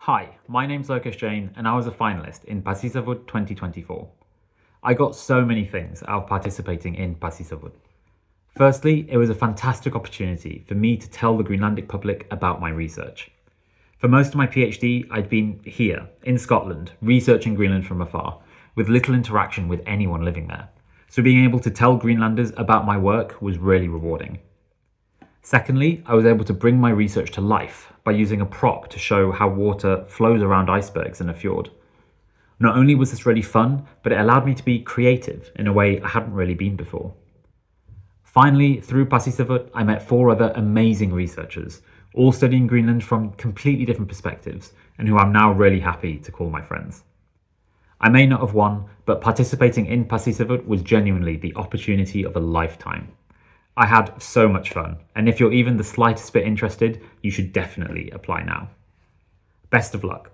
Hi, my name's Lokesh Jain and I was a finalist in Paasisavut 2024. I got so many things out of participating in Paasisavut. Firstly, it was a fantastic opportunity for me to tell the Greenlandic public about my research. For most of my PhD, I'd been here, in Scotland, researching Greenland from afar, with little interaction with anyone living there. So being able to tell Greenlanders about my work was really rewarding. Secondly, I was able to bring my research to life by using a prop to show how water flows around icebergs in a fjord. Not only was this really fun, but it allowed me to be creative in a way I hadn't really been before. Finally, through Paasisavut, I met 4 other amazing researchers, all studying Greenland from completely different perspectives, and who I'm now really happy to call my friends. I may not have won, but participating in Paasisavut was genuinely the opportunity of a lifetime. I had so much fun, and if you're even the slightest bit interested, you should definitely apply now. Best of luck.